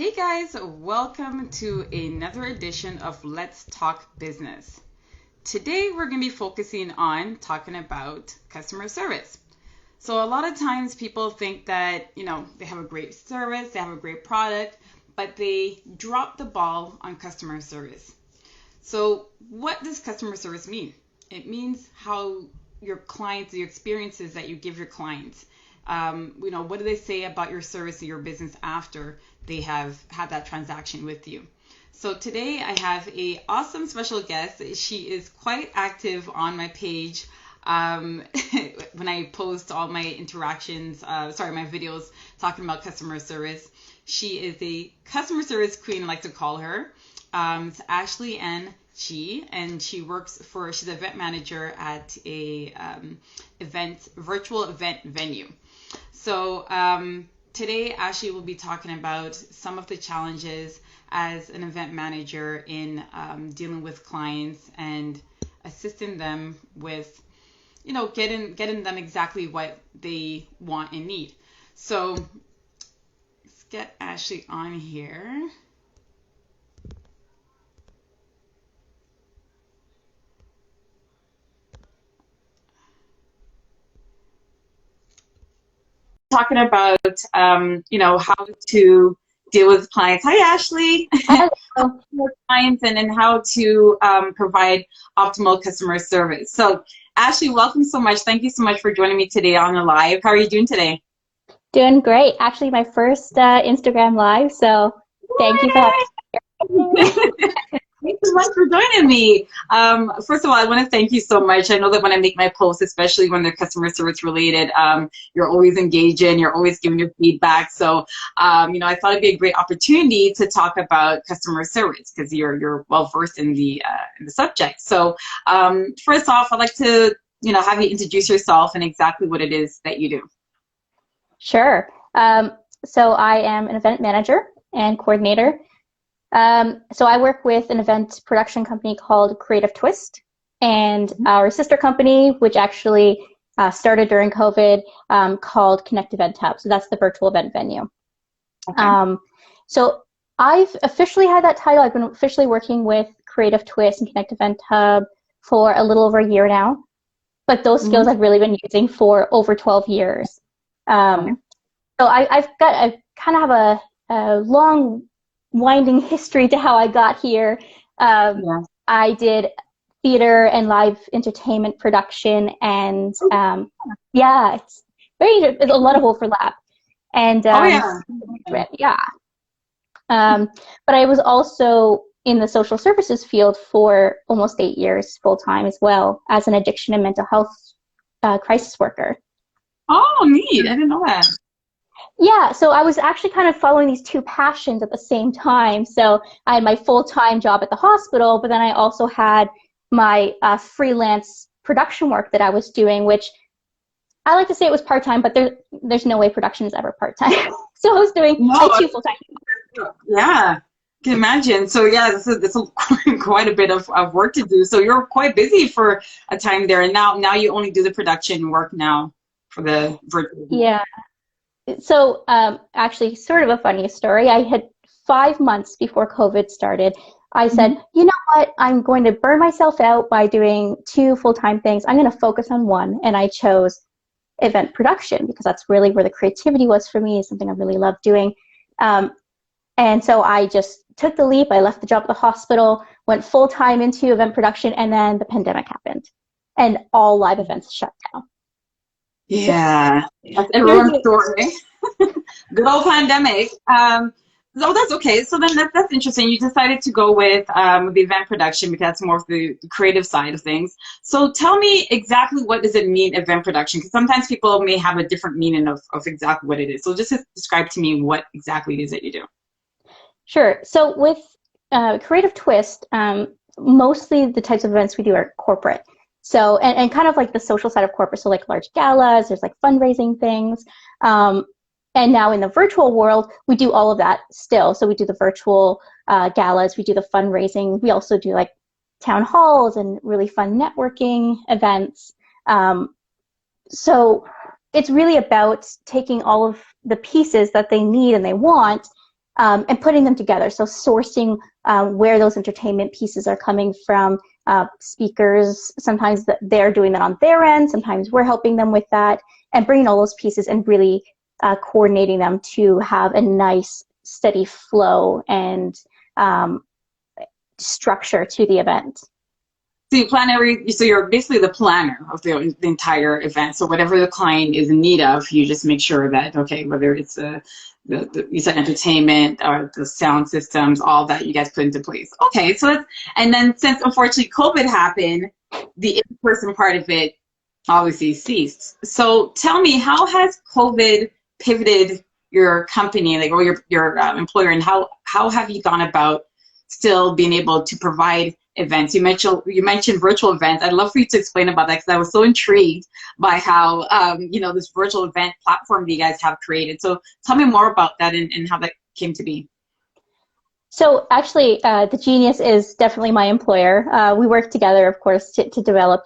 Hey guys, welcome to another edition of Let's Talk Business. Today we're going to be focusing on talking about customer service. So a lot of times people think that, they have a great service, they have a great product, but they drop the ball on customer service. So what does customer service mean? It means how your clients, the experiences that you give your clients. What do they say about your service or your business after they have had that transaction with you? So today I have a awesome special guest. She is quite active on my page when I post all my interactions, my videos talking about customer service. She is a customer service queen, I like to call her. It's Ashley N. G, and she's an event manager at a virtual event venue. So today, Ashley will be talking about some of the challenges as an event manager in dealing with clients and assisting them with, getting them exactly what they want and need. So let's get Ashley on here. Talking about, how to deal with clients. Hi, Ashley. Hello. Clients and how to provide optimal customer service. So, Ashley, welcome so much. Thank you so much for joining me today on the live. How are you doing today? Doing great. Actually, my first Instagram live, so thank you for having me. Thank you so much for joining me. First of all, I want to thank you so much. I know that when I make my posts, especially when they're customer service related, you're always engaging, you're always giving your feedback. So, I thought it'd be a great opportunity to talk about customer service because you're well versed in the subject. So, first off, I'd like to have you introduce yourself and exactly what it is that you do. Sure. So I am an event manager and coordinator. So I work with an event production company called Creative Twist, and our sister company, which actually started during COVID, called Connect Event Hub. So that's the virtual event venue. Okay. So I've officially had that title. I've been officially working with Creative Twist and Connect Event Hub for a little over a year now, but those skills I've really been using for over 12 years. So I kind of have a long winding history to how I got here. I did theater and live entertainment production, and it's a lot of overlap. And but I was also in the social services field for almost 8 years full time as well as an addiction and mental health crisis worker. Oh, neat! I didn't know that. Yeah, so I was actually kind of following these two passions at the same time. So I had my full-time job at the hospital, but then I also had my freelance production work that I was doing, which I like to say it was part-time, but there's no way production is ever part-time. So I was doing two full-time jobs. Yeah, I can imagine. So this is quite a bit of work to do. So you're quite busy for a time there, and now you only do the production work now for the virtual. Yeah. So actually, sort of a funny story. I had 5 months before COVID started. I said, you know what? I'm going to burn myself out by doing 2 full-time things. I'm going to focus on one. And I chose event production because that's really where the creativity was for me. It's something I really love doing. And so I just took the leap. I left the job at the hospital, went full-time into event production, and then the pandemic happened. And all live events shut down. Yeah, that's everyone's story. Good old pandemic. So that's okay. So then that's interesting. You decided to go with the event production because that's more of the creative side of things. So tell me exactly what does it mean, event production? Because sometimes people may have a different meaning of exactly what it is. So just describe to me what exactly it is that you do. Sure. So with Creative Twist, mostly the types of events we do are corporate. So, and kind of like the social side of corporate, so like large galas, there's like fundraising things. And now in the virtual world, we do all of that still. So we do the virtual galas, we do the fundraising. We also do like town halls and really fun networking events. So it's really about taking all of the pieces that they need and they want and putting them together. So sourcing where those entertainment pieces are coming from, speakers, sometimes they're doing that on their end, sometimes we're helping them with that, and bringing all those pieces and really coordinating them to have a nice, steady flow and structure to the event. So you plan so you're basically the planner of the entire event. So whatever the client is in need of, you just make sure that, okay, whether it's you said entertainment or the sound systems, all that you guys put into place. Okay, so that's, and then since unfortunately COVID happened, the in-person part of it obviously ceased. So tell me, how has COVID pivoted your company, like, or your employer, and how have you gone about still being able to provide events? You mentioned virtual events. I'd love for you to explain about that, because I was so intrigued by how this virtual event platform that you guys have created. So tell me more about that and how that came to be. So actually, the Genius is definitely my employer. We work together, of course, to develop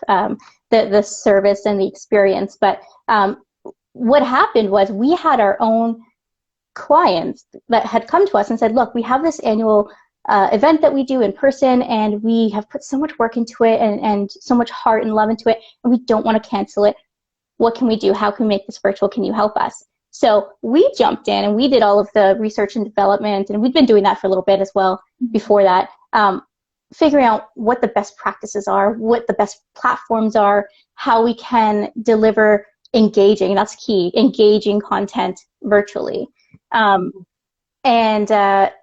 the service and the experience. But what happened was we had our own clients that had come to us and said, look, we have this annual event that we do in person, and we have put so much work into it and so much heart and love into it, and we don't want to cancel it. What can we do? How can we make this virtual? Can you help us? So we jumped in and we did all of the research and development, and we'd been doing that for a little bit as well before that, figuring out what the best practices are, what the best platforms are, how we can deliver engaging, that's key, engaging content virtually.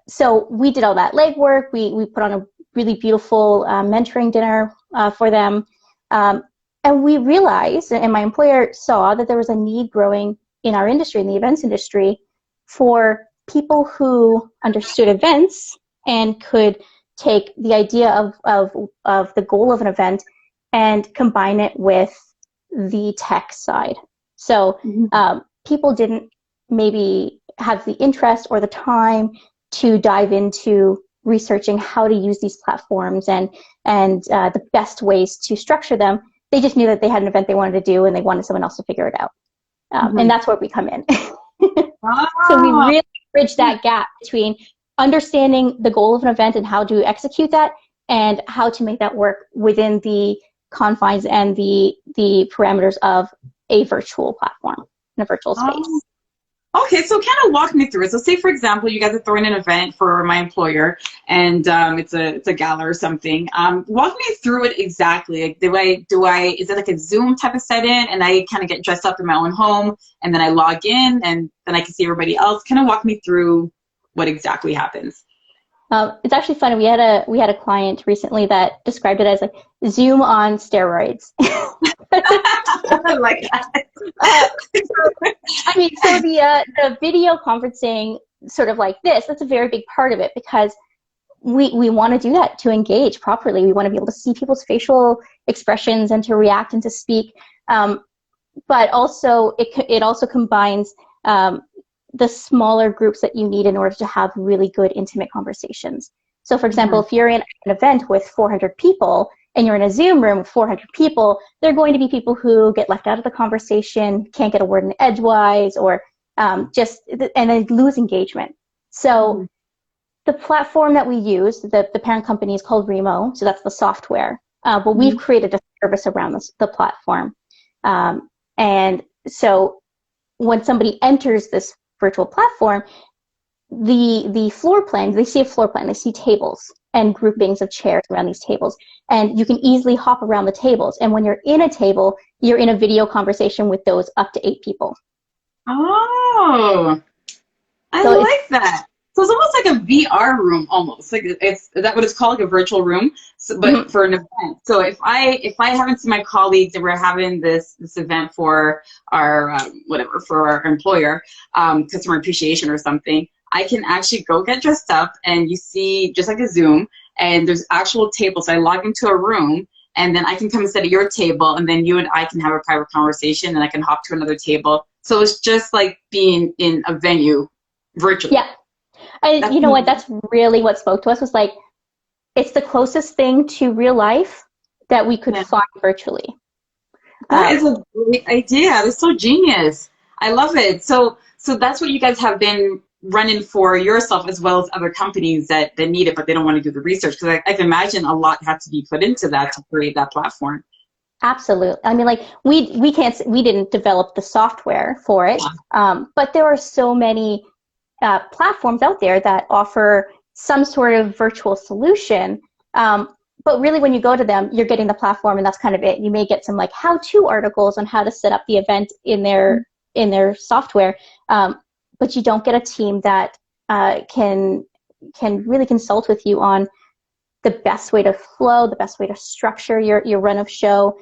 So we did all that legwork. We put on a really beautiful mentoring dinner for them. And we realized, and my employer saw, that there was a need growing in our industry, in the events industry, for people who understood events and could take the idea of the goal of an event and combine it with the tech side. So people didn't maybe have the interest or the time to dive into researching how to use these platforms and the best ways to structure them. They just knew that they had an event they wanted to do and they wanted someone else to figure it out. And that's where we come in. So we really bridge that gap between understanding the goal of an event and how to execute that, and how to make that work within the confines and the parameters of a virtual platform, in a virtual space. Okay, so kind of walk me through it. So say, for example, you guys are throwing an event for my employer, and it's a gala or something. Walk me through it exactly. Like, is it like a Zoom type of set-in, and I kind of get dressed up in my own home, and then I log in, and then I can see everybody else? Kind of walk me through what exactly happens. It's actually funny. We had a client recently that described it as like Zoom on steroids. I like that. I mean, so the video conferencing, sort of like this, that's a very big part of it, because we want to do that to engage properly. We want to be able to see people's facial expressions and to react and to speak. But also, it also combines the smaller groups that you need in order to have really good, intimate conversations. So, for example, if you're in an event with 400 people and you're in a Zoom room with 400 people, there are going to be people who get left out of the conversation, can't get a word in edgewise, or and then lose engagement. So the platform that we use, the parent company is called Remo, so that's the software. But we've created a service around the platform. And so when somebody enters this virtual platform, the floor plan, they see a floor plan, they see tables and groupings of chairs around these tables, and you can easily hop around the tables. And when you're in a table, you're in a video conversation with those up to 8 people. Oh, I like that. So it's almost like a VR room, almost like is that what it's called, like a virtual room, but for an event. So if I haven't seen my colleagues and we're having this event for our for our employer, customer appreciation or something, I can actually go get dressed up, and you see, just like a Zoom, and there's actual tables. So I log into a room, and then I can come and sit at your table, and then you and I can have a private conversation, and I can hop to another table. So it's just like being in a venue virtually. Yeah. And you know what? That's really what spoke to us, was like, it's the closest thing to real life that we could find virtually. That is a great idea. That's so genius. I love it. So that's what you guys have been running for yourself as well as other companies that need it, but they don't want to do the research? Because I can imagine a lot had to be put into that to create that platform. Absolutely. I mean, like we didn't develop the software for it, but there are so many platforms out there that offer some sort of virtual solution. But really, when you go to them, you're getting the platform, and that's kind of it. You may get some like how-to articles on how to set up the event in their software, but you don't get a team that can really consult with you on the best way to flow, the best way to structure your run of show.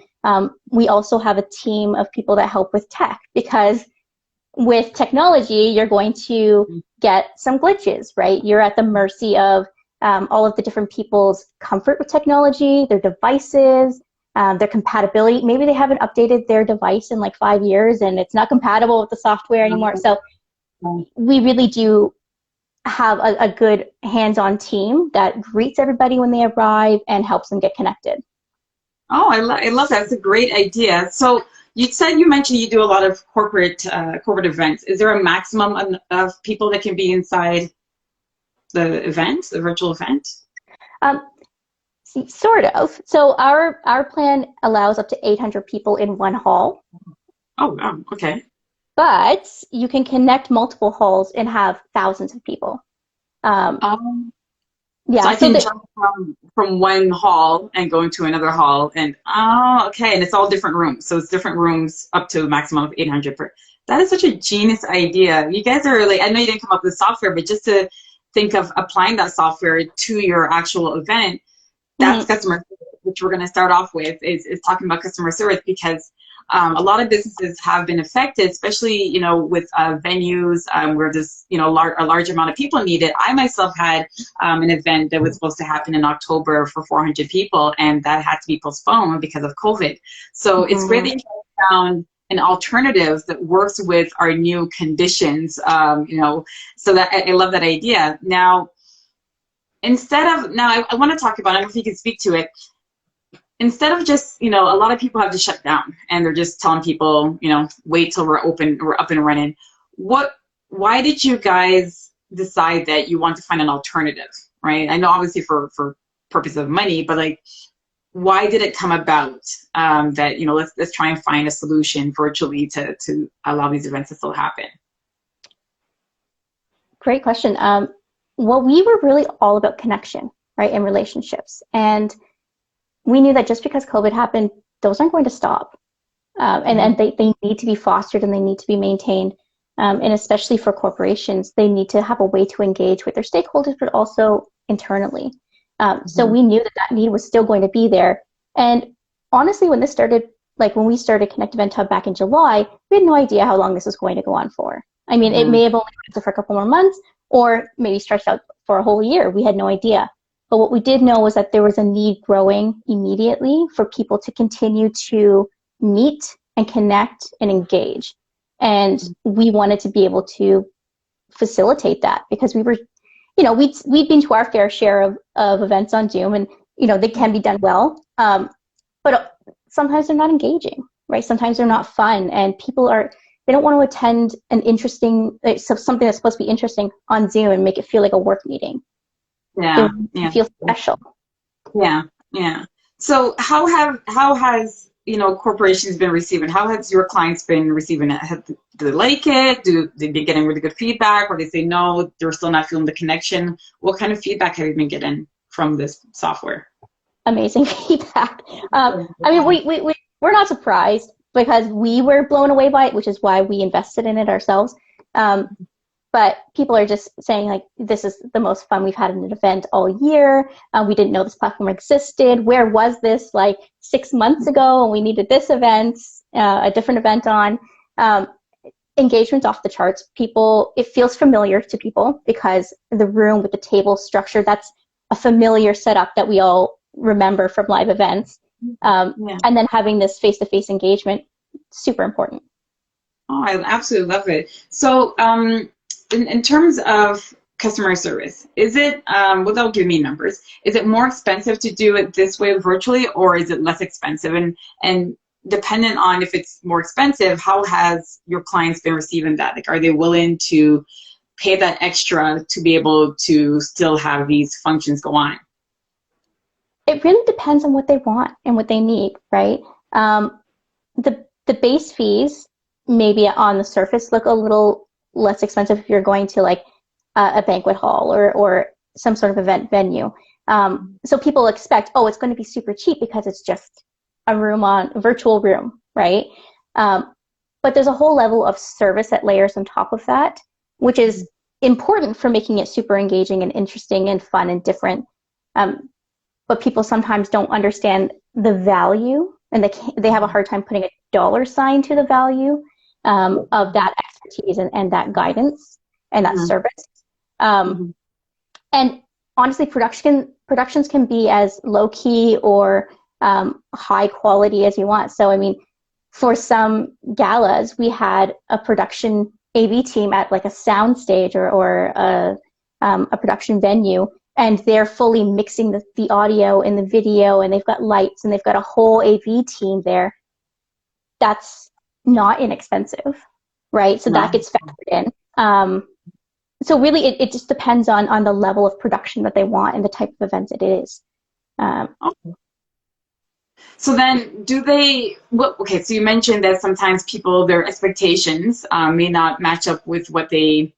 We also have a team of people that help with tech, because with technology, you're going to get some glitches, right? You're at the mercy of all of the different people's comfort with technology, their devices, their compatibility. Maybe they haven't updated their device in like 5 years and it's not compatible with the software anymore. So we really do have a good hands-on team that greets everybody when they arrive and helps them get connected. Oh, I love that. It's a great idea. So you mentioned you do a lot of corporate events. Is there a maximum of people that can be inside the event, the virtual event? Sort of. So our plan allows up to 800 people in one hall. Oh, wow. Okay. But you can connect multiple halls and have thousands of people. Yeah, so I can jump from one hall and go into another hall, and okay, and it's all different rooms. So it's different rooms up to a maximum of 800 per. That is such a genius idea. You guys are really, I know you didn't come up with the software, but just to think of applying that software to your actual event, that's customer service, which we're going to start off with, is talking about customer service, because a lot of businesses have been affected, especially, with venues where there's, a large amount of people needed. I myself had an event that was supposed to happen in October for 400 people, and that had to be postponed because of COVID. So it's great that you found an alternative that works with our new conditions, so that I love that idea. Now, I want to talk about, I don't know if you can speak to it, instead of just, a lot of people have to shut down and they're just telling people, wait till we're up and running. Why did you guys decide that you want to find an alternative, right? I know obviously for purpose of money, but like, why did it come about that, let's try and find a solution virtually to allow these events to still happen? Great question. Well, we were really all about connection, right, and relationships. And we knew that just because COVID happened, those aren't going to stop. And they need to be fostered and they need to be maintained. And especially for corporations, they need to have a way to engage with their stakeholders, but also internally. So we knew that need was still going to be there. And honestly, when we started Connect Event Hub back in July, we had no idea how long this was going to go on for. I mean, it may have only lasted for a couple more months, or maybe stretched out for a whole year. We had no idea. But what we did know was that there was a need growing immediately for people to continue to meet and connect and engage. And we wanted to be able to facilitate that, because we were, we'd been to our fair share of events on Zoom, and, they can be done well. But sometimes they're not engaging, right? Sometimes they're not fun, and they don't want to attend something that's supposed to be interesting on Zoom and make it feel like a work meeting. Yeah. Feel special. Yeah. So how has corporations been receiving? How has your clients been receiving it? Do they like it? Do they be getting really good feedback, or they say no, they're still not feeling the connection? What kind of feedback have you been getting from this software? Amazing feedback. I mean, we're not surprised, because we were blown away by it, which is why we invested in it ourselves. But people are just saying, like, this is the most fun we've had in an event all year. We didn't know this platform existed. Where was this like 6 months ago when we needed this event, a different event on? Engagement's off the charts. It feels familiar to people, because the room with the table structure, that's a familiar setup that we all remember from live events. And then having this face-to-face engagement, super important. Oh, I absolutely love it. So, in terms of customer service, is it, without giving me numbers, is it more expensive to do it this way virtually, or is it less expensive? And dependent on if it's more expensive, how has your clients been receiving that? Like, are they willing to pay that extra to be able to still have these functions go on? It really depends on what they want and what they need, right? The base fees maybe on the surface look a little less expensive if you're going to like a banquet hall or some sort of event venue. So people expect, oh, it's going to be super cheap because it's just a virtual room, right? But there's a whole level of service that layers on top of that, which is important for making it super engaging and interesting and fun and different. But people sometimes don't understand the value, and they have a hard time putting a dollar sign to the value of that expertise and that guidance and that service. And honestly, productions can be as low key or high quality as you want. So I mean, for some galas, we had a production AV team at like a sound stage or a production venue, and they're fully mixing the audio and the video, and they've got lights and they've got a whole AV team there. That's not inexpensive, right? So that gets factored in. So really, it just depends on the level of production that they want and the type of event it is. Okay. So then okay, so you mentioned that sometimes their expectations may not match up with what they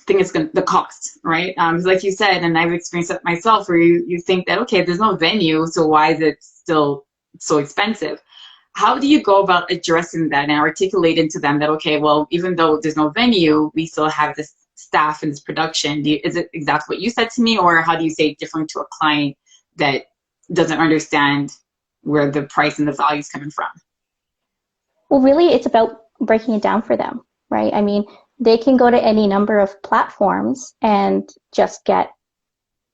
think is the cost, right? Like you said, and I've experienced it myself, where you think that, okay, there's no venue, so why is it still so expensive? How do you go about addressing that and articulating to them that, okay, well, even though there's no venue, we still have this staff and this production? Is it exactly what you said to me, or how do you say it different to a client that doesn't understand where the price and the value is coming from? Well, really, it's about breaking it down for them, right? I mean, they can go to any number of platforms and just get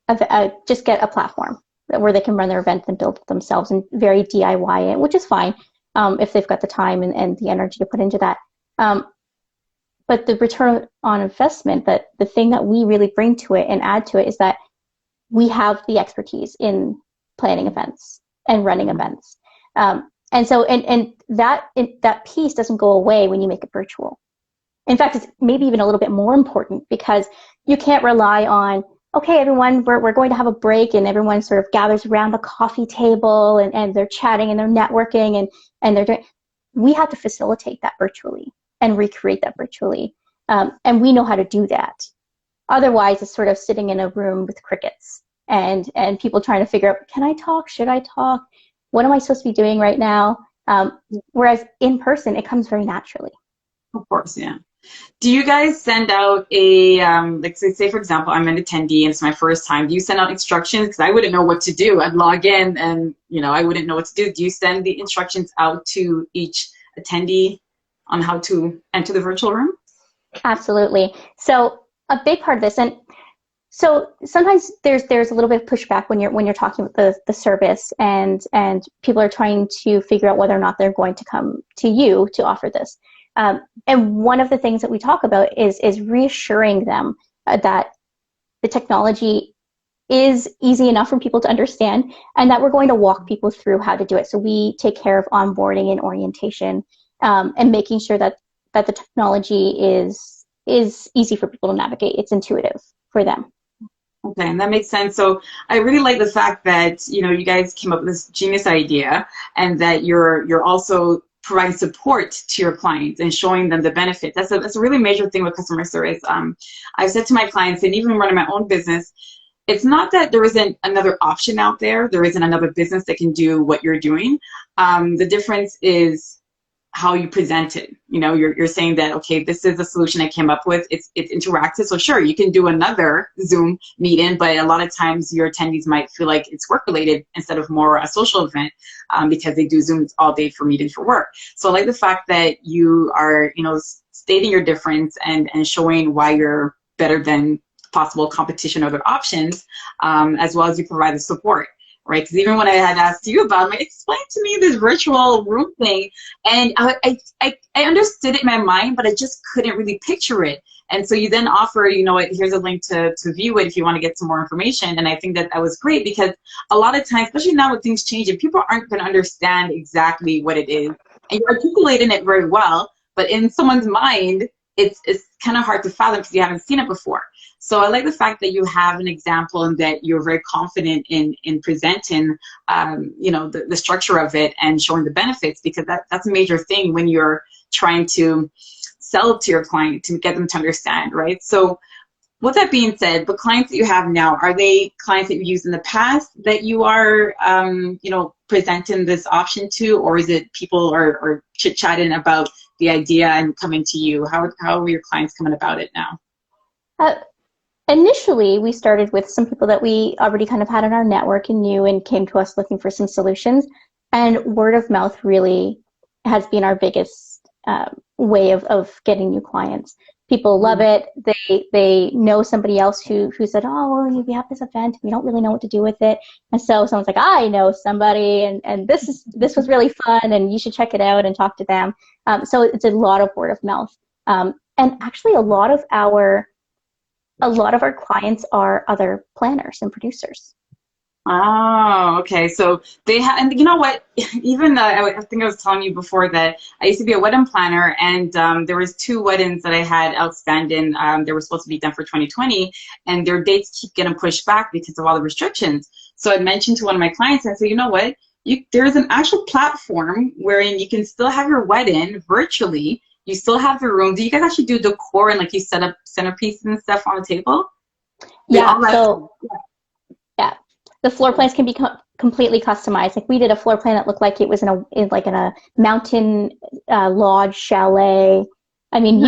a platform where they can run their events and build it themselves and very DIY it, which is fine if they've got the time and the energy to put into that. But the return on investment, that the thing that we really bring to it and add to it, is that we have the expertise in planning events and running events. And so that piece doesn't go away when you make it virtual. In fact, it's maybe even a little bit more important, because you can't rely on, okay, everyone, we're going to have a break, and everyone sort of gathers around the coffee table and they're chatting and they're networking and they're doing. We have to facilitate that virtually and recreate that virtually. And we know how to do that. Otherwise, it's sort of sitting in a room with crickets and people trying to figure out, can I talk? Should I talk? What am I supposed to be doing right now? Whereas in person, it comes very naturally. Of course, yeah. Do you guys send out a, like say for example, I'm an attendee and it's my first time. Do you send out instructions? Because I wouldn't know what to do. I'd log in and, I wouldn't know what to do. Do you send the instructions out to each attendee on how to enter the virtual room? Absolutely. So a big part of this, and so sometimes there's a little bit of pushback when you're talking about the service and people are trying to figure out whether or not they're going to come to you to offer this. And one of the things that we talk about is reassuring them that the technology is easy enough for people to understand, and that we're going to walk people through how to do it. So we take care of onboarding and orientation, and making sure that the technology is easy for people to navigate. It's intuitive for them. Okay, and that makes sense. So I really like the fact that you guys came up with this genius idea, and that you're also providing support to your clients and showing them the benefit. That's a really major thing with customer service. I've said to my clients, and even running my own business, it's not that there isn't another option out there. There isn't another business that can do what you're doing. The difference is how you present it. You're saying that, okay, this is a solution I came up with. It's interactive. So sure, you can do another Zoom meeting, but a lot of times your attendees might feel like it's work related instead of more a social event, because they do Zooms all day for meetings for work. So I like the fact that you are, stating your difference and showing why you're better than possible competition or other options, as well as you provide the support. Right, because even when I had asked you about it, explain to me this virtual room thing, and I understood it in my mind, but I just couldn't really picture it. And so you then offered, here's a link to view it if you want to get some more information. And I think that was great, because a lot of times, especially now with things changing, people aren't going to understand exactly what it is. And you're articulating it very well, but in someone's mind, it's kind of hard to fathom because you haven't seen it before. So I like the fact that you have an example and that you're very confident in presenting, the structure of it and showing the benefits, because that's a major thing when you're trying to sell to your client, to get them to understand, right? So with that being said, the clients that you have now, are they clients that you've used in the past that you are, presenting this option to, or is it people are chit-chatting about the idea and coming to you? How are your clients coming about it now? Initially, we started with some people that we already kind of had in our network and knew and came to us looking for some solutions. And word of mouth really has been our biggest way of getting new clients. People love it. They know somebody else who said, oh, well, we have this event. We don't really know what to do with it. And so someone's like, I know somebody, and this was really fun, and you should check it out and talk to them. So it's a lot of word of mouth. And actually, a lot of our clients are other planners and producers. Oh, okay. So they have, and you know what? Even I think I was telling you before that I used to be a wedding planner, and there was 2 weddings that I had outstanding. They were supposed to be done for 2020, and their dates keep getting pushed back because of all the restrictions. So I mentioned to one of my clients, I said, you know what? There's an actual platform wherein you can still have your wedding virtually. You still have the room. Do you guys actually do decor and like you set up centerpieces and stuff on the table? Yeah. Yeah. The floor plans can be completely customized. Like we did a floor plan that looked like it was in a mountain lodge chalet. I mean,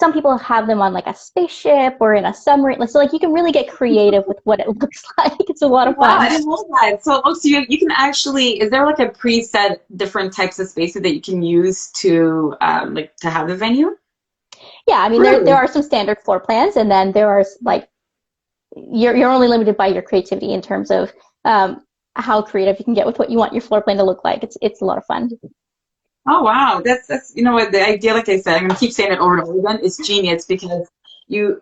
some people have them on like a spaceship or in a submarine. So like you can really get creative with what it looks like. It's a lot of fun. Wow, I didn't know that. So you can actually, is there like a preset different types of spaces that you can use to to have the venue? Yeah, I mean there are some standard floor plans, and then there are like you're only limited by your creativity in terms of how creative you can get with what you want your floor plan to look like. It's a lot of fun. Oh wow, that's you know what, the idea, like I said, I'm gonna keep saying it over and over again, is genius, because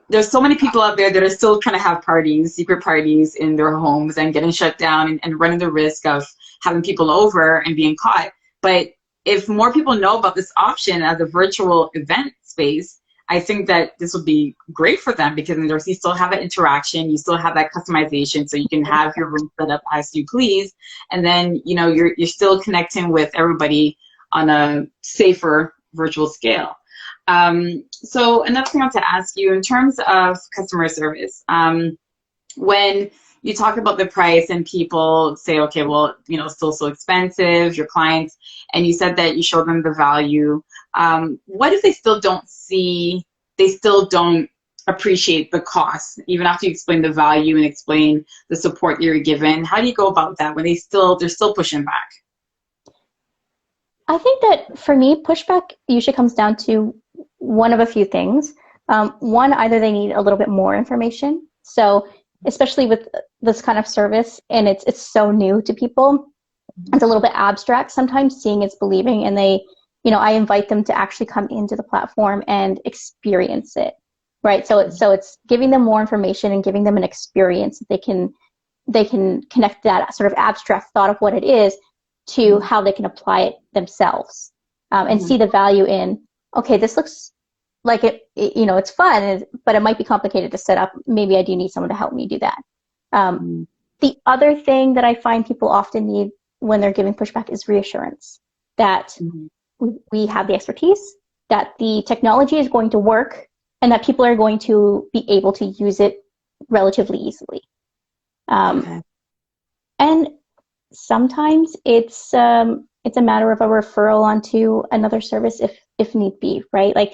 there's so many people out there that are still trying to have parties, secret parties in their homes, and getting shut down and running the risk of having people over and being caught. But if more people know about this option as a virtual event space, I think that this would be great for them, because you still have that interaction, you still have that customization, so you can have your room set up as you please, and then you're still connecting with everybody on a safer virtual scale. So another thing I want to ask you in terms of customer service, when you talk about the price and people say, okay, well, still so expensive, your clients, and you said that you show them the value. What if they still don't appreciate the cost, even after you explain the value and explain the support you're given? How do you go about that when they're still pushing back? I think that for me, pushback usually comes down to one of a few things. One, either they need a little bit more information. So especially with this kind of service, and it's so new to people, it's a little bit abstract. Sometimes seeing is believing, and I invite them to actually come into the platform and experience it, right? So it's giving them more information and giving them an experience that they can connect that sort of abstract thought of what it is to how they can apply it themselves, and see the value in, okay, this looks like it's fun, but it might be complicated to set up. Maybe I do need someone to help me do that. The other thing that I find people often need when they're giving pushback is reassurance that we have the expertise, that the technology is going to work, and that people are going to be able to use it relatively easily. And sometimes it's a matter of a referral onto another service if need be, right? Like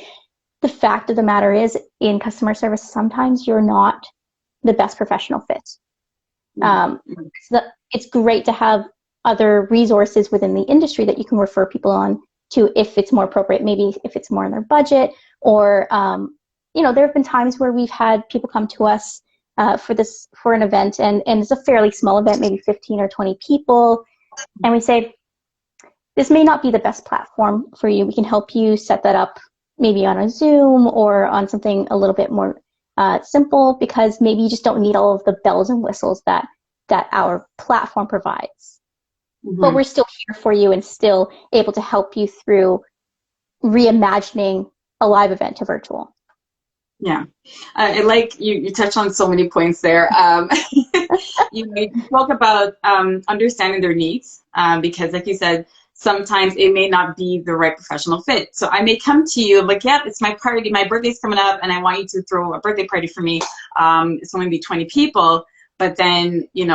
the fact of the matter is, in customer service, sometimes you're not the best professional fit. So it's great to have other resources within the industry that you can refer people on to if it's more appropriate, maybe if it's more in their budget, or there have been times where we've had people come to us for an event, and it's a fairly small event, maybe 15 or 20 people, and we say, this may not be the best platform for you. We can help you set that up maybe on a Zoom or on something a little bit more simple, because maybe you just don't need all of the bells and whistles that our platform provides. But we're still here for you and still able to help you through reimagining a live event to virtual. Yeah, like you touched on so many points there. You spoke about understanding their needs because, like you said, sometimes it may not be the right professional fit. So I may come to you like, yeah, it's my party, my birthday's coming up, and I want you to throw a birthday party for me. It's only be 20 people. But then, you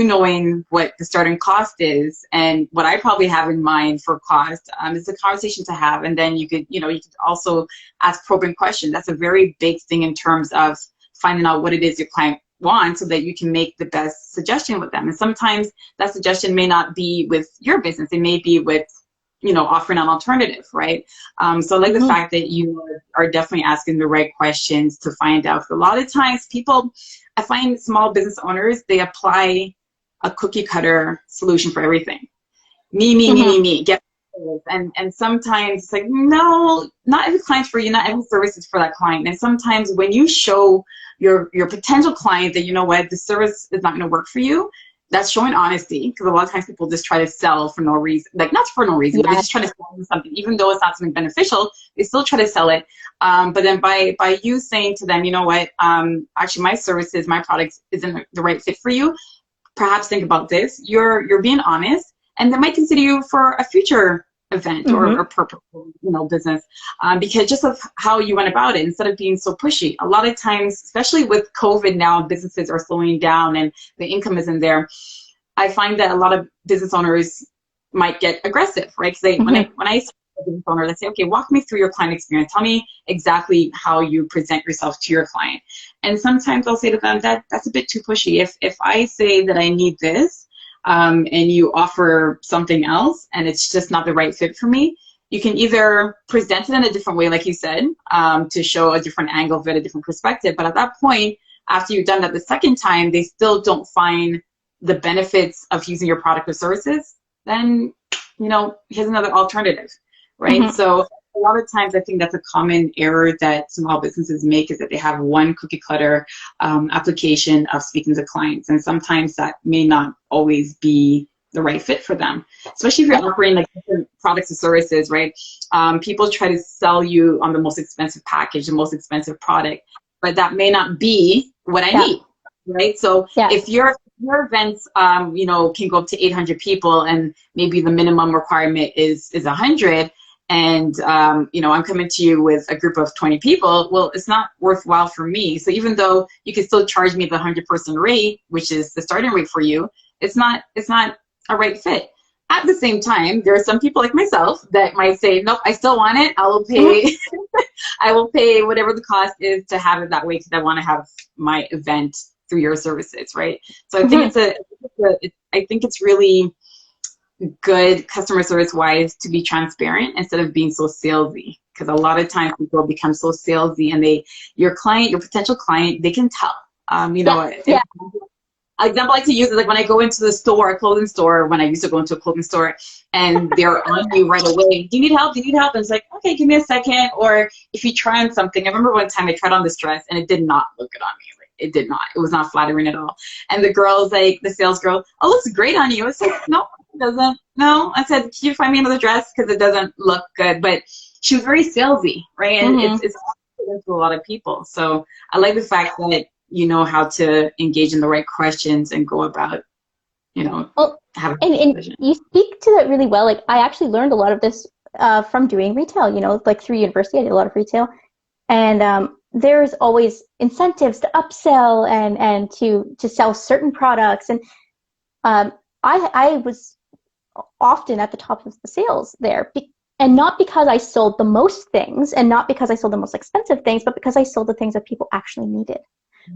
knowing what the starting cost is and what I probably have in mind for cost is a conversation to have. And then you could also ask probing questions. That's a very big thing in terms of finding out what it is your client wants so that you can make the best suggestion with them. And sometimes that suggestion may not be with your business. It may be with, offering an alternative, right? So I like the fact that you are definitely asking the right questions to find out. A lot of times I find small business owners, they apply a cookie cutter solution for everything. Me, get this. And sometimes it's like, no, not every client's for you, not every service is for that client. And sometimes when you show your potential client that, the service is not going to work for you, that's showing honesty, because a lot of times people just try to sell for no reason, like not for no reason, but they just try to sell them something, even though it's not something beneficial, they still try to sell it. But then by you saying to them, actually my services, my products isn't the right fit for you, perhaps think about this. You're being honest, and they might consider you for a future event or purposeful, business, because just of how you went about it, instead of being so pushy. A lot of times, especially with COVID now, businesses are slowing down and the income isn't there. I find that a lot of business owners might get aggressive, right? Because when I see a business owner, they say, okay, walk me through your client experience. Tell me exactly how you present yourself to your client. And sometimes I'll say to them, that's a bit too pushy. If I say that I need this, and you offer something else and it's just not the right fit for me, you can either present it in a different way, like you said, to show a different angle of it, a different perspective. But at that point, after you've done that the second time, they still don't find the benefits of using your product or services, then, here's another alternative, right? So a lot of times I think that's a common error that small businesses make, is that they have one cookie cutter application of speaking to clients. And sometimes that may not always be the right fit for them, especially if you're offering like different products and services, right? People try to sell you on the most expensive package, the most expensive product, but that may not be what I need, right? So if your events, can go up to 800 people and maybe the minimum requirement is 100, and I'm coming to you with a group of 20 people, well, it's not worthwhile for me. So even though you can still charge me the 100-person rate, which is the starting rate for you, it's not a right fit. At the same time, there are some people like myself that might say, nope, I still want it. I will pay I will pay whatever the cost is to have it that way, because I want to have my event through your services, right? So I think I think it's really good customer service wise to be transparent instead of being so salesy, because a lot of times people become so salesy, and your potential client, they can tell. Example I like to use is like when I go into the store, a clothing store, when I used to go into a clothing store, and they're on you right away. Do you need help? Do you need help? And it's like, okay, give me a second. Or if you try on something, I remember one time I tried on this dress and it did not look good on me. It did not. It was not flattering at all. And the sales girl, oh, it looks great on you. I said, no, it doesn't. No. I said, can you find me another dress? Because it doesn't look good. But she was very salesy, right? And it's to a lot of people. So I like the fact that you know how to engage in the right questions and go about, having and you speak to that really well. Like, I actually learned a lot of this from doing retail, like through university. I did a lot of retail. And there's always incentives to upsell and to sell certain products. And I was often at the top of the sales there. And not because I sold the most things and not because I sold the most expensive things, but because I sold the things that people actually needed,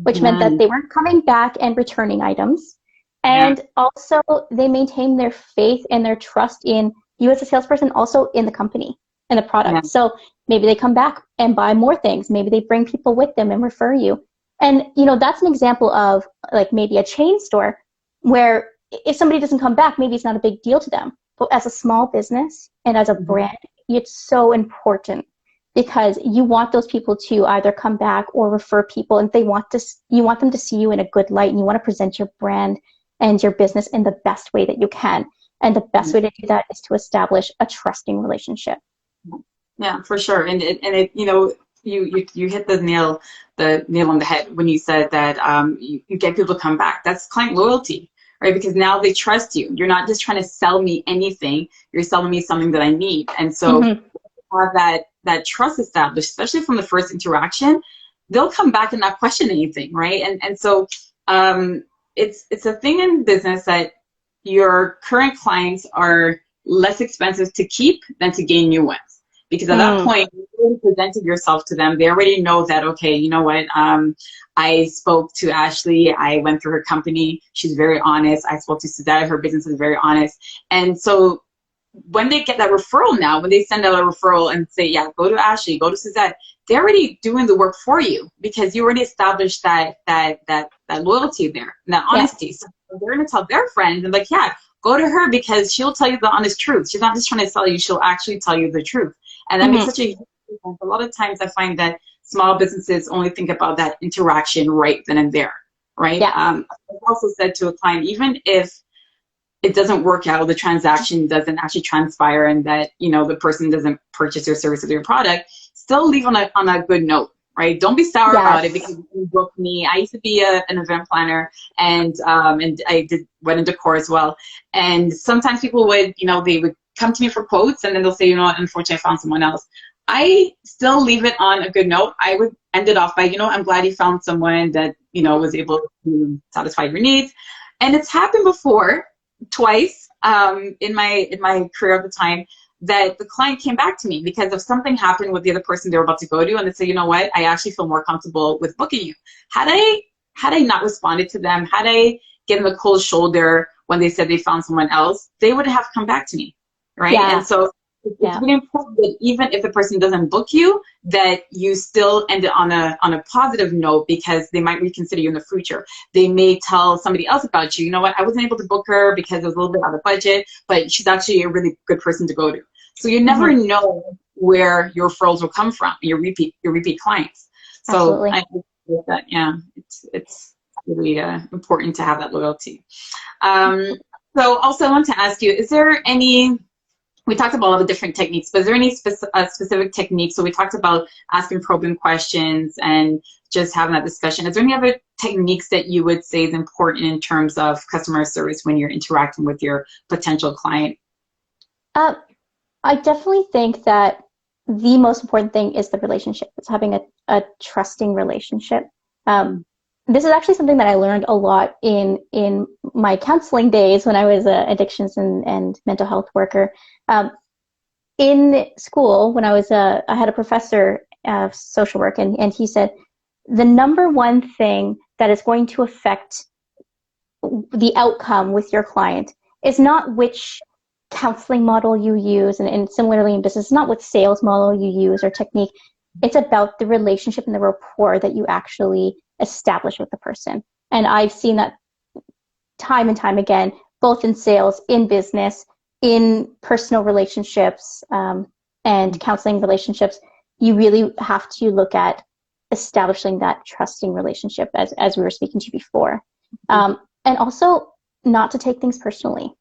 which meant that they weren't coming back and returning items. And also they maintained their faith and their trust in you as a salesperson, also in the company and the product. So maybe they come back and buy more things. Maybe they bring people with them and refer you. And, that's an example of like maybe a chain store where if somebody doesn't come back, maybe it's not a big deal to them. But as a small business and as a brand, it's so important, because you want those people to either come back or refer people, and you want them to see you in a good light, and you want to present your brand and your business in the best way that you can. And the best way to do that is to establish a trusting relationship. Yeah, for sure. You know, you hit the nail on the head when you said that you get people to come back. That's client loyalty, right? Because now they trust you. You're not just trying to sell me anything. You're selling me something that I need. And so Mm-hmm. have that trust established, especially from the first interaction, they'll come back and not question anything, right? And so it's a thing in business that your current clients are less expensive to keep than to gain new ones. Because at that Mm. point, you already presented yourself to them. They already know that, okay, you know what? I spoke to Ashley. I went through her company. She's very honest. I spoke to Suzette. Her business is very honest. And so when they get that referral now, when they send out a referral and say, yeah, go to Ashley, go to Suzette, they're already doing the work for you because you already established that loyalty there and that Yeah. honesty. So they're going to tell their friends and like, yeah, go to her because she'll tell you the honest truth. She's not just trying to sell you. She'll actually tell you the truth. And that makes Mm-hmm. such a huge difference. A lot of times I find that small businesses only think about that interaction right then and there, right? Yeah. I've also said to a client, even if it doesn't work out, the transaction doesn't actually transpire, and that, you know, the person doesn't purchase your service or your product, still leave on a good note, right? Don't be sour about it because Yes. you booked me. I used to be an event planner, and I did wedding decor as well. And sometimes people would, you know, they would come to me for quotes, and then they'll say, you know what, unfortunately, I found someone else. I still leave it on a good note. I would end it off by, you know, I'm glad you found someone that, you know, was able to satisfy your needs. And it's happened before, twice, in my career at the time, that the client came back to me because of something happened with the other person they were about to go to, and they say, you know what, I actually feel more comfortable with booking you. Had I not responded to them, had I given them a cold shoulder when they said they found someone else, they would have come back to me, right? And Yeah. so it's Yeah. really important that even if the person doesn't book you, that you still end it on a positive note, because they might reconsider you in the future. They may tell somebody else about you. You know what? I wasn't able to book her because it was a little bit out of budget, but she's actually a really good person to go to. So you never Mm-hmm. know where your referrals will come from, your repeat clients. So Absolutely. I think that, yeah, it's really important to have that loyalty. So also I want to ask you, is there any, we talked about all the different techniques, but is there any specific techniques? So we talked about asking probing questions and just having that discussion. Is there any other techniques that you would say is important in terms of customer service when you're interacting with your potential client? Uh, I definitely think that the most important thing is the relationship. It's having a trusting relationship. Um, this is actually something that I learned a lot in my counseling days when I was an addictions and mental health worker. In school, when I had a professor of social work, and he said the number one thing that is going to affect the outcome with your client is not which counseling model you use, and similarly in business, it's not what sales model you use or technique. It's about the relationship and the rapport that you actually establish with the person. And I've seen that time and time again, both in sales, in business, in personal relationships, and counseling relationships. You really have to look at establishing that trusting relationship, as we were speaking to before. And also not to take things personally.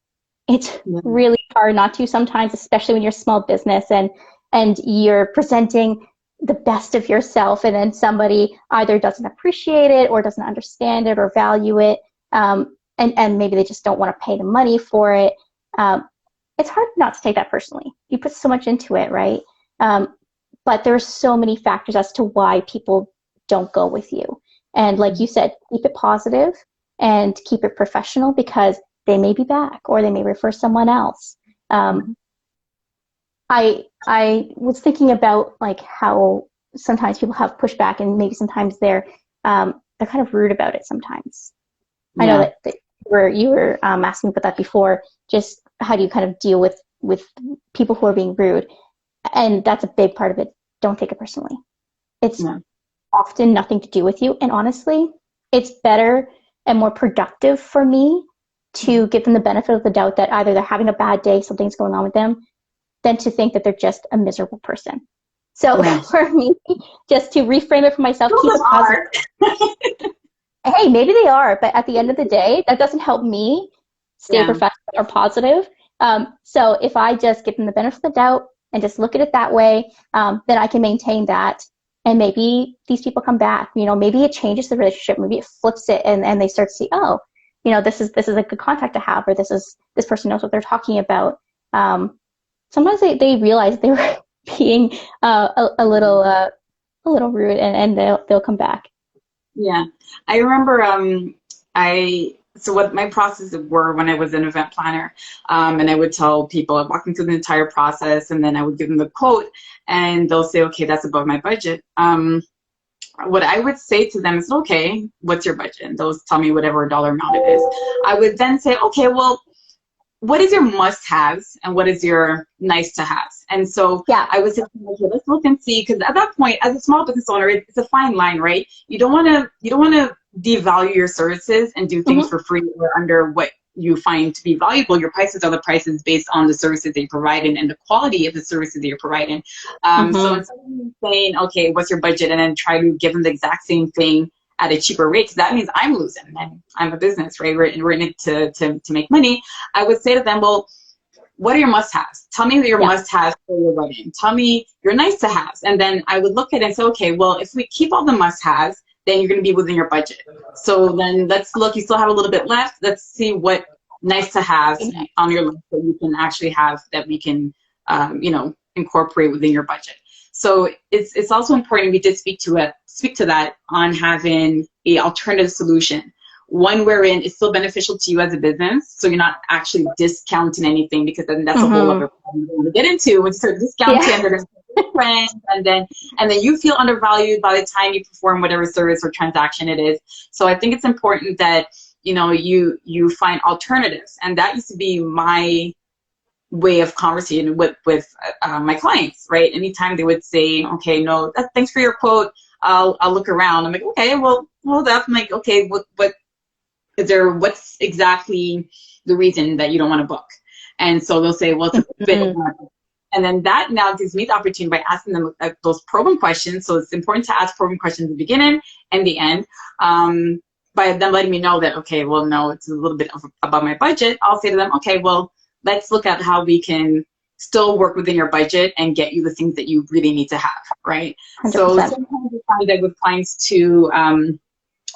It's Yeah. really hard not to sometimes, especially when you're a small business and you're presenting the best of yourself, and then somebody either doesn't appreciate it or doesn't understand it or value it, and maybe they just don't want to pay the money for it. It's hard not to take that personally. You put so much into it, right? But there's so many factors as to why people don't go with you. And like you said, keep it positive and keep it professional, because they may be back or they may refer someone else. I was thinking about like how sometimes people have pushback, and maybe sometimes they're kind of rude about it sometimes. I know Yeah. that you were asking about that before. Just how do you kind of deal with people who are being rude? And that's a big part of it. Don't take it personally. It's Yeah. often nothing to do with you. And honestly, it's better and more productive for me to give them the benefit of the doubt that either they're having a bad day, something's going on with them, than to think that they're just a miserable person. So Yeah. for me, just to reframe it for myself, Some keep of it them positive. are. Hey, maybe they are, but at the end of the day, that doesn't help me stay Yeah. professional or positive. So if I just give them the benefit of the doubt, and just look at it that way, then I can maintain that. And maybe these people come back, maybe it changes the relationship, maybe it flips it, and they start to see, oh, this is a good contact to have, or this person knows what they're talking about. Sometimes they realize they were being a little rude, and they'll come back. Yeah, I remember so what my processes were when I was an event planner, and I would tell people, I'd walk them through the entire process, and then I would give them the quote, and they'll say, okay, that's above my budget. What I would say to them is, okay, what's your budget? And they'll tell me whatever dollar amount it is. I would then say, okay, well, what is your must-haves and what is your nice-to-haves? And so I would say, okay, let's look and see, because at that point, as a small business owner, it's a fine line, right? You don't want to devalue your services and do things for free or under what you find to be valuable. Your prices are the prices based on the services that you provide and the quality of the services that you're providing. So instead of saying, okay, what's your budget, and then try to give them the exact same thing at a cheaper rate, because that means I'm losing, and I'm a business, right? We're in it to make money. I would say to them, well, what are your must-haves? Tell me your must-haves for your wedding. Tell me your nice-to-haves. And then I would look at it and say, okay, well, if we keep all the must-haves, then you're going to be within your budget. So then let's look, you still have a little bit left. Let's see what nice-to-haves on your list that you can actually have that we can, incorporate within your budget. So it's also important, we did speak to that on having a alternative solution, one wherein it's still beneficial to you as a business, so you're not actually discounting anything, because then that's a whole other problem to get into. When you start discounting, they're going to be different, and then you feel undervalued by the time you perform whatever service or transaction it is. So I think it's important that you find alternatives, and that used to be my way of conversation with my clients, right? Anytime they would say, okay, no, thanks for your quote, I'll look around. I'm like, okay, well, hold up. I'm like, okay, what is there? What's exactly the reason that you don't want to book? And so they'll say, well, it's a bit. And then that now gives me the opportunity by asking them those probing questions. So it's important to ask probing questions at the beginning and the end. By them letting me know that, okay, well, no, it's a little bit above my budget, I'll say to them, okay, well, let's look at how we can still work within your budget and get you the things that you really need to have, right? 100%. So sometimes we find that with clients too,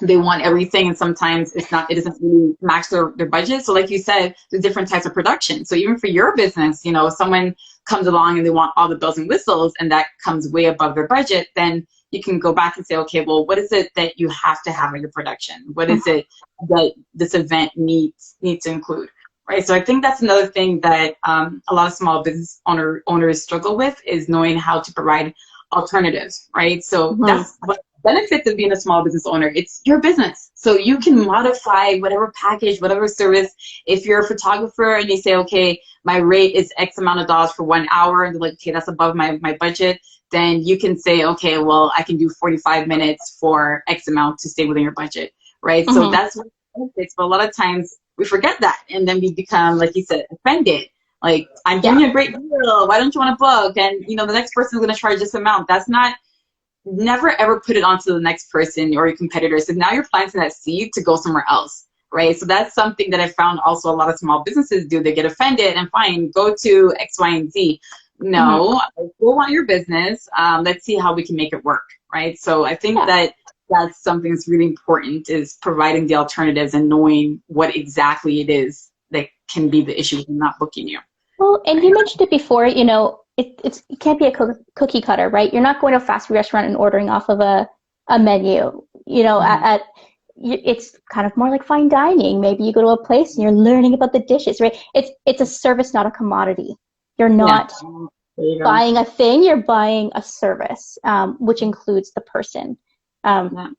they want everything, and sometimes it doesn't really match their budget. So like you said, there's different types of production. So even for your business, if someone comes along and they want all the bells and whistles and that comes way above their budget, then you can go back and say, okay, well, what is it that you have to have in your production? What is it that this event needs to include? Right. So I think that's another thing that a lot of small business owners struggle with, is knowing how to provide alternatives. Right. So that's what benefits of being a small business owner. It's your business. So you can modify whatever package, whatever service. If you're a photographer and you say, okay, my rate is X amount of dollars for 1 hour, and they're like, okay, that's above my budget, then you can say, okay, well, I can do 45 minutes for X amount to stay within your budget. Right. So that's what benefits. But a lot of times we forget that, and then we become, like you said, offended. Like, I'm giving you a great deal. Why don't you want to book? And, the next person is going to charge this amount. That's not, never ever put it onto the next person or your competitor. So now you're planting that seed to go somewhere else, right? So that's something that I found also a lot of small businesses do. They get offended and fine, go to X, Y, and Z. No, I still want your business. Let's see how we can make it work, right? So I think that's something that's really important, is providing the alternatives and knowing what exactly it is that can be the issue with not booking you. Well, and you mentioned it before, it can't be a cookie cutter, right? You're not going to a fast food restaurant and ordering off of a menu. It's kind of more like fine dining. Maybe you go to a place and you're learning about the dishes, right? It's a service, not a commodity. You're not buying a thing, you're buying a service, which includes the person. And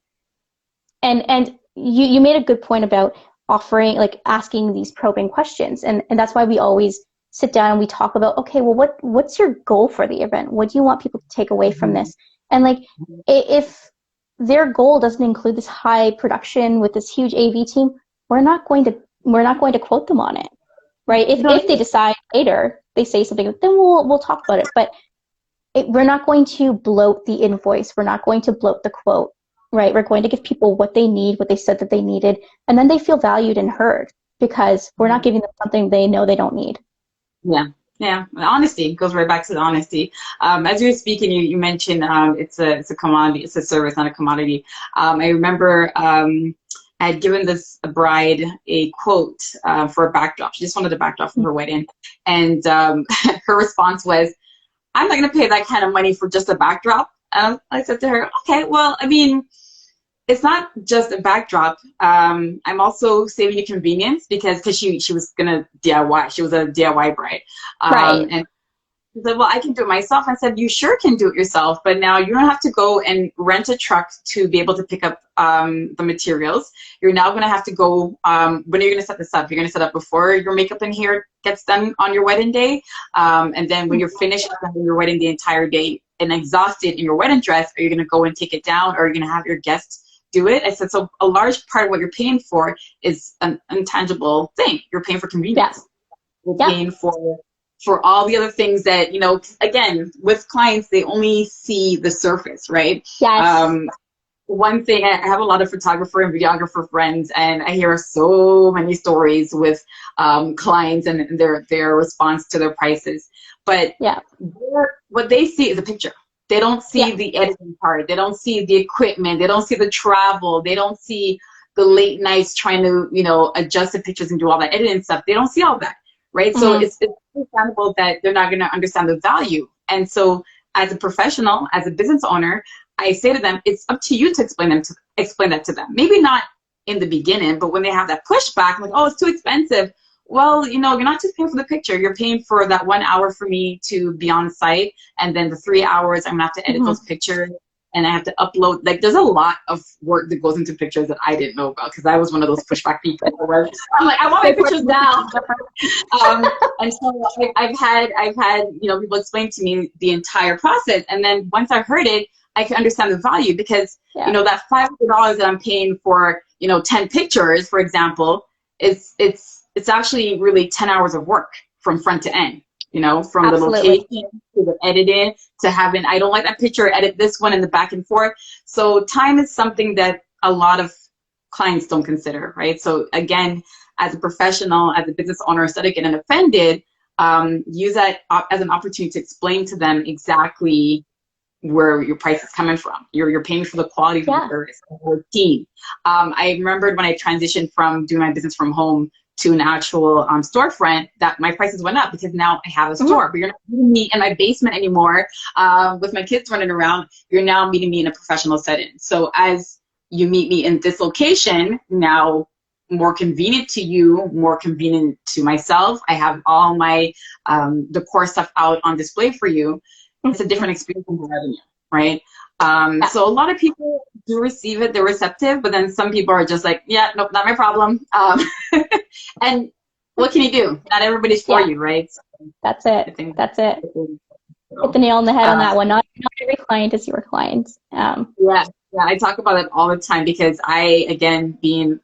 you made a good point about offering, like asking these probing questions, and that's why we always sit down and we talk about, okay, well, what's your goal for the event? What do you want people to take away from this? And like, if their goal doesn't include this high production with this huge AV team, we're not going to quote them on it, right? If they decide later, they say something, then we'll talk about it. But we're not going to bloat the invoice. We're not going to bloat the quote. Right, we're going to give people what they need, what they said that they needed, and then they feel valued and heard, because we're not giving them something they know they don't need. Yeah, Yeah, honesty goes right back to the honesty. As you were speaking, you mentioned it's a commodity, it's a service, not a commodity. I remember I had given this bride a quote for a backdrop. She just wanted a backdrop for her wedding, and her response was, "I'm not going to pay that kind of money for just a backdrop." I said to her, "Okay, well, I mean, it's not just a backdrop. I'm also saving you convenience because she was gonna DIY. She was a DIY bride, Right. and she said, "Well, I can do it myself." I said, "You sure can do it yourself, but now you don't have to go and rent a truck to be able to pick up the materials. You're now going to have to go. When are you going to set this up? You're going to set up before your makeup and hair gets done on your wedding day, and then when you're finished on your wedding the entire day and exhausted in your wedding dress, are you going to go and take it down, or are you going to have your guests do it?" I said, "So a large part of what you're paying for is an intangible thing. You're paying for convenience. You're paying for all the other things that, again, with clients, they only see the surface, right?" Yes. One thing, I have a lot of photographer and videographer friends, and I hear so many stories with clients and their response to their prices. But what they see is a picture. They don't see the editing part. They don't see the equipment. They don't see the travel. They don't see the late nights trying to, adjust the pictures and do all that editing stuff. They don't see all that, right? So it's understandable that they're not going to understand the value. And so as a professional, as a business owner, I say to them, it's up to you to explain that to them. Maybe not in the beginning, but when they have that pushback, like, "Oh, it's too expensive." Well, you're not just paying for the picture. You're paying for that 1 hour for me to be on site, and then the 3 hours I'm gonna have to edit those pictures, and I have to upload. Like, there's a lot of work that goes into pictures that I didn't know about, because I was one of those pushback people. I'm like, I want my pictures now. And so I've had people explain to me the entire process, and then once I heard it, I can understand the value, because that $500 that I'm paying for 10 pictures, for example, it's actually really 10 hours of work from front to end, from the location to the editing to having, I don't like that picture, edit this one, and the back and forth. So time is something that a lot of clients don't consider, right? So again, as a professional, as a business owner, instead of getting offended, use that as an opportunity to explain to them exactly where your price is coming from. You're paying for the quality of the service, the team. I remembered when I transitioned from doing my business from home to an actual storefront, that my prices went up, because now I have a store. But you're not meeting me in my basement anymore with my kids running around. You're now meeting me in a professional setting. So as you meet me in this location, now more convenient to you, more convenient to myself. I have all my decor stuff out on display for you. It's a different experience than revenue, right? So a lot of people do receive it, they're receptive, but then some people are just like, "Yeah, nope, not my problem." And what can you do? Not everybody's for you, right? So that's it. That's it. Hit the nail on the head on that one. Not every client is your client. Yeah, I talk about it all the time, because I, again, being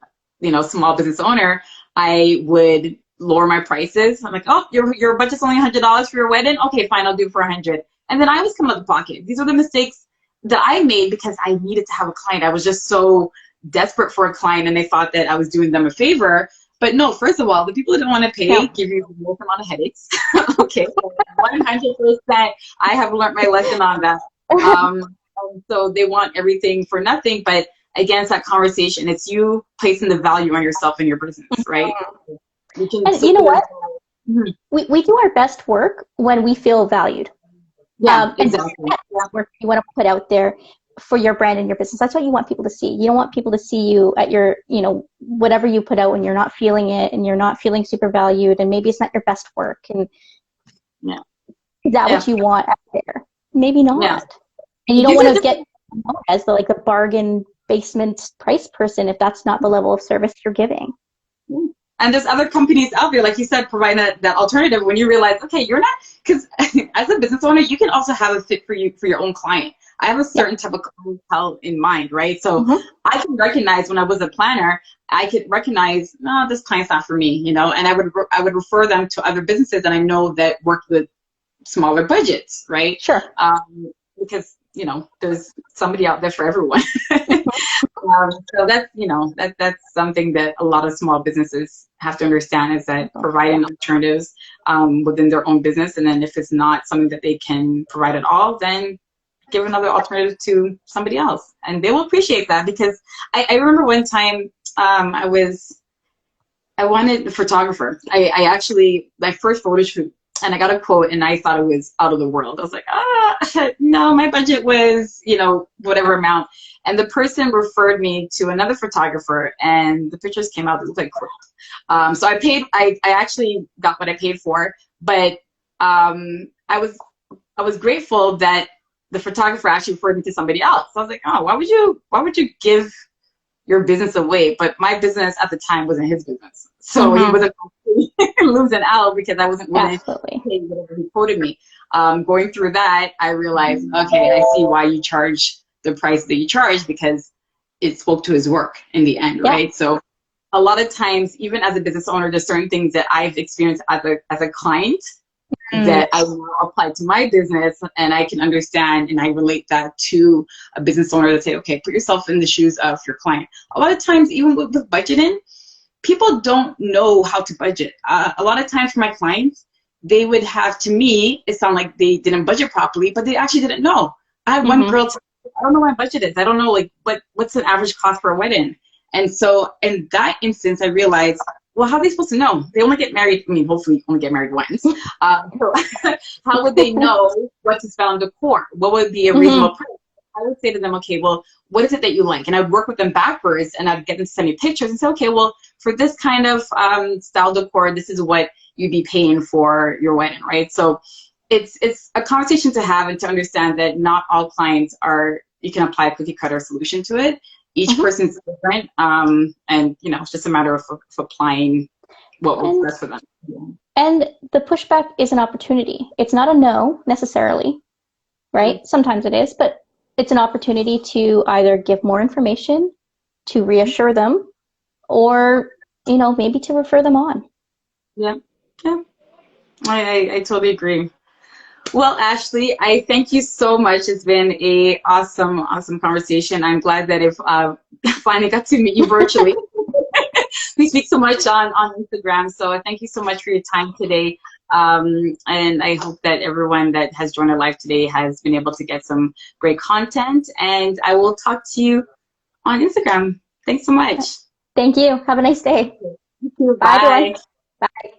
small business owner, I would lower my prices. I'm like, "Oh, your budget's only $100 for your wedding. Okay, fine, I'll do it for 100. And then I always come out of the pocket. These are the mistakes that I made because I needed to have a client. I was just so desperate for a client, and they thought that I was doing them a favor. But no, first of all, the people that don't want to pay give you the most amount of headaches. Okay, so 100%, I have learned my lesson on that. So they want everything for nothing, but again, it's that conversation. It's you placing the value on yourself and your business, right? And you know what? We do our best work when we feel valued. Yeah, exactly. And that's work you want to put out there for your brand and your business. That's what you want people to see. You don't want people to see you at your, whatever you put out, when you're not feeling it and you're not feeling super valued, and maybe it's not your best work. And is that what you want out there? Maybe not. Yeah. And you don't want to get known as the bargain basement price person if that's not the level of service you're giving. And there's other companies out there, like you said, providing that alternative when you realize, okay, you're not, because as a business owner, you can also have a fit for your own client. I have a certain type of clientele in mind, right? So I can recognize, when I was a planner, I could recognize, no, this client's not for me, and I would refer them to other businesses that I know that work with smaller budgets, right? Sure. Because there's somebody out there for everyone. So that's something that a lot of small businesses have to understand, is that providing alternatives within their own business. And then if it's not something that they can provide at all, then give another alternative to somebody else. And they will appreciate that, because I remember one time I wanted a photographer. I actually, my first photo shoot, and I got a quote and I thought it was out of the world. I was like, no, my budget was, whatever amount. And the person referred me to another photographer, and the pictures came out, it looked like crap. So I actually got what I paid for, but I was grateful that the photographer actually referred me to somebody else. So I was like, oh, why would you give your business away? But my business at the time wasn't his business. So he wasn't losing out because I wasn't willing to pay whatever he quoted me. Going through that, I realized, okay, I see why you charge the price that you charge, because it spoke to his work in the end, right? So a lot of times, even as a business owner, there's certain things that I've experienced as a client that I will apply to my business, and I can understand and I relate that to a business owner that say, okay, put yourself in the shoes of your client. A lot of times, even with budgeting, people don't know how to budget. A lot of times for my clients, they would have, to me, it sounded like they didn't budget properly, but they actually didn't know. I had one girl tell me, I don't know what my budget is. I don't know what's an average cost for a wedding. And so in that instance, I realized, well, how are they supposed to know? They only get married, hopefully only get married once. So how would they know what to spend on decor? What would be a reasonable price? I would say to them, okay, well, what is it that you like? And I'd work with them backwards, and I'd get them to send me pictures and say, okay, well, for this kind of style decor, this is what you'd be paying for your wedding, right? So it's a conversation to have, and to understand that not all clients you can apply a cookie cutter solution to it. Each person's different, and it's just a matter of applying what works best for them. And the pushback is an opportunity. It's not a no necessarily, right? Sometimes it is, but it's an opportunity to either give more information, to reassure them, or maybe to refer them on. Yeah. I totally agree. Well, Ashley, I thank you so much. It's been a awesome conversation. I'm glad that I finally got to meet you virtually. We speak so much on Instagram, so thank you so much for your time today. And I hope that everyone that has joined our live today has been able to get some great content. And I will talk to you on Instagram. Thanks so much. Thank you. Have a nice day. You too. Bye, everyone. Bye.